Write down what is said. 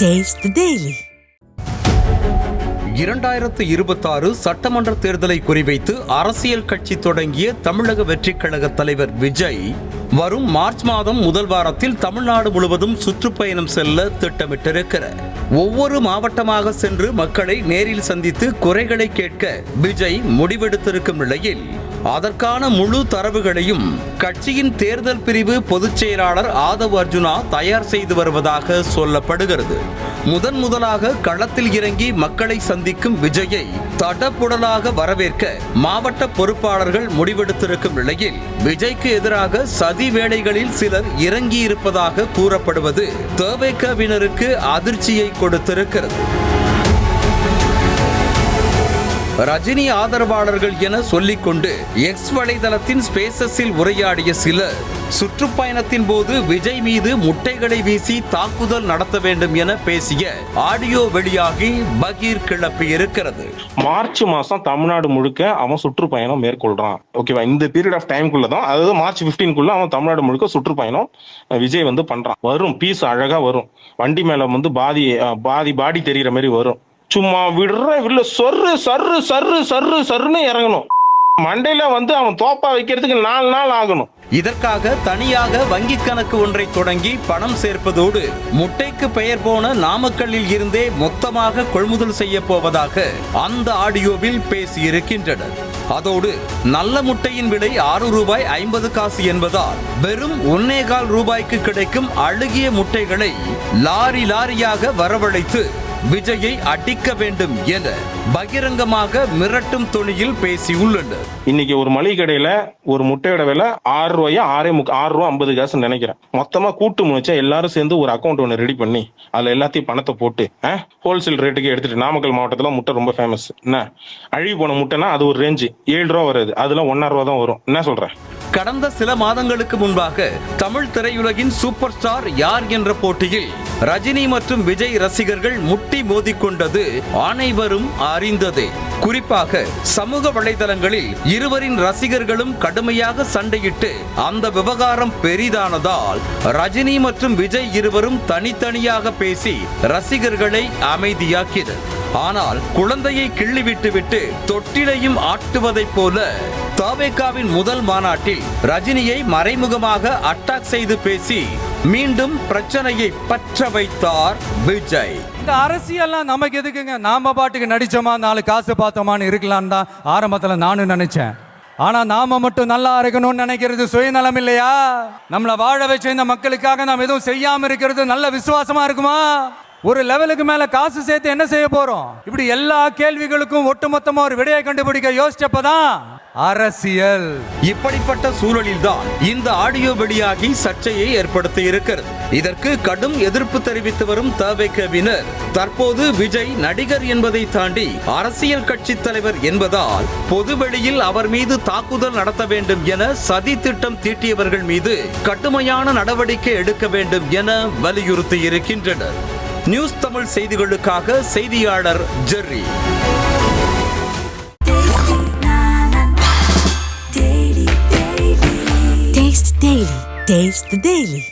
Taste the Daily. 2026 சட்டமன்ற தேர்தலை குறிவைத்து அரசியல் கட்சி தொடங்கிய தமிழக வெற்றிக் கழக தலைவர் விஜய் வரும் மார்ச் மாதம் முதல் வாரத்தில் தமிழ்நாடு முழுவதும் சுற்றுப்பயணம் செல்ல திட்டமிட்டிருக்கிறார். ஒவ்வொரு மாவட்டமாக சென்று மக்களை நேரில் சந்தித்து குறைகளை கேட்க விஜய் முடிவெடுத்திருக்கும் நிலையில் அதற்கான முழு தரவுகளையும் கட்சியின் தேர்தல் பிரிவு பொதுச் செயலாளர் ஆதவ் அர்ஜுனா தயார் செய்து வருவதாக சொல்லப்படுகிறது. முதலாக களத்தில் இறங்கி மக்களை சந்திக்கும் விஜயை தடபுடலாக வரவேற்க மாவட்ட பொறுப்பாளர்கள் முடிவெடுத்திருக்கும் நிலையில் விஜய்க்கு எதிராக சதி வேளைகளில் சிலர் இறங்கியிருப்பதாக கூறப்படுவது தவேகவினருக்கு அதிர்ச்சியை கொடுத்திருக்கிறது. ரஜினி ஆதரவாளர்கள் என சொல்லிக்கொண்டு எக்ஸ் வலைதளத்தின் ஸ்பேசஸில் உரையாடிய சிலர் சுற்றுப்பயணத்தின் போது விஜய் மீது முட்டைகளை வீசி தாக்குதல் நடத்த வேண்டும் என பேசிய ஆடியோ வெளியாகி பகீர் கிளப்பி இருக்கிறது. மார்ச் மாசம் தமிழ்நாடு முழுக்க அவன் சுற்றுப்பயணம் மேற்கொள்றான். ஓகேவா? இந்த பீரியட் ஆஃப் டைம்குள்ளதான், அதாவது மார்ச் 15 அவன் தமிழ்நாடு முழுக்க சுற்றுப்பயணம் விஜய் பண்றான். வரும் பீஸ் அழகா வரும். வண்டி மேல பாடி தெரிகிற மாதிரி வரும். சும்மா விடுற சொர்ரு சர்ரு சர்ரு சர்ரு சர்ருன்னு இறங்கணும். மண்டையில அவன் தோப்பா வைக்கிறதுக்கு 4 நாள் ஆகணும். இதற்காக தனியாக வங்கி கணக்கு ஒன்றை தொடங்கி பணம் சேர்ப்பதோடு முட்டைக்கு பெயர் போன நாமக்கல்லில் இருந்தே மொத்தமாக கொள்முதல் செய்ய போவதாக அந்த ஆடியோவில் பேசியிருக்கின்றனர். அதோடு நல்ல முட்டையின் விலை ₹6.50 என்பதால் வெறும் 1.25 ரூபாய்க்கு கிடைக்கும் அழுகிய முட்டைகளை லாரியாக வரவழைத்து விஜயை அடிக்க வேண்டும் என பகிரங்கமாக மிரட்டும் தொனியில் பேசியுள்ளனர். இன்னைக்கு ஒரு மளிகை கடையில ஒரு முட்டையோட விலை ₹6.50 நினைக்கிறேன். மொத்தமா கூட்டு முயற்சியா எல்லாரும் சேர்ந்து ஒரு அக்கௌண்ட் ஒன்று ரெடி பண்ணி அதுல எல்லாத்தையும் பணத்தை போட்டு ஹோல்சேல் ரேட்டுக்கு எடுத்துட்டு, நாமக்கல் மாவட்டத்துல முட்டை ரொம்ப ஃபேமஸ். என்ன அழுகி போன முட்டைனா அது ஒரு ரேஞ்சு ₹7 வருது, அதுல ₹1.5 தான் வரும். என்ன சொல்றேன்? கடந்த சில மாதங்களுக்கு முன்பாக தமிழ் திரையுலகின் சூப்பர் ஸ்டார் யார் என்ற போட்டியில் ரஜினி மற்றும் விஜய் ரசிகர்கள் முட்டி மோதிக்கொண்டது அனைவரும் அறிந்ததே. குறிப்பாக சமூக வலைதளங்களில் இருவரின் ரசிகர்களும் கடுமையாக சண்டையிட்டு அந்த விவகாரம் பெரிதானதால் ரஜினி மற்றும் விஜய் இருவரும் தனித்தனியாக பேசி ரசிகர்களை அமைதியாக்கினர். ஆனால் குழந்தையை கிள்ளிவிட்டு தொட்டிலையும் ஆட்டுவதைப் போல தவேகாவின் முதல் மாநாட்டில் ரஜினியை மறைமுகமாக அட்டாக் செய்து பேசி மீண்டும் பிரச்சனையை பற்ற வைத்தார் விஜய். இந்த அரசியல்லாம் நமக்கு எதுக்குங்க? நாம பாட்டுக்கு நடிச்சோமா, 4 காசு பார்த்தோமான்னு இருக்கலான்னு தான் ஆரம்பத்துல நானும் நினைச்சேன். ஆனா நாம மட்டும் நல்லா இருக்கணும்னு நினைக்கிறது சுயநலம் இல்லையா? நம்மளை வாழ வச்ச இந்த மக்களுக்காக நாம் எதுவும் செய்யாம இருக்கிறது நல்ல விசுவாசமா இருக்குமா? ஒரு லெவலுக்கு மேல காசு சேர்த்து என்ன செய்ய போறோம்? இப்படி எல்லா கேள்விகளுக்கும் ஒட்டுமொத்தமா ஒரு விடையை கண்டுபிடிக்க யோசிச்சப்பதான் அரசியல். இப்படிப்பட்ட சூழலில்தான் இந்த ஆடியோ வெளியாகி சர்ச்சையை ஏற்படுத்தி இருக்கிறது. இதற்கு கடும் எதிர்ப்பு தெரிவித்து வரும் தவேகவினர் தற்போது விஜய் நடிகர் என்பதை தாண்டி அரசியல் கட்சி தலைவர் என்பதால் பொதுவெளியில் அவர் மீது தாக்குதல் நடத்த வேண்டும் என சதி திட்டம் தீட்டியவர்கள் மீது கடுமையான நடவடிக்கை எடுக்க வேண்டும் என வலியுறுத்தி இருக்கின்றனர். நியூஸ் தமிழ் செய்திகளுக்காக செய்தியாளர் ஜெர்ரி. Taste the Daily.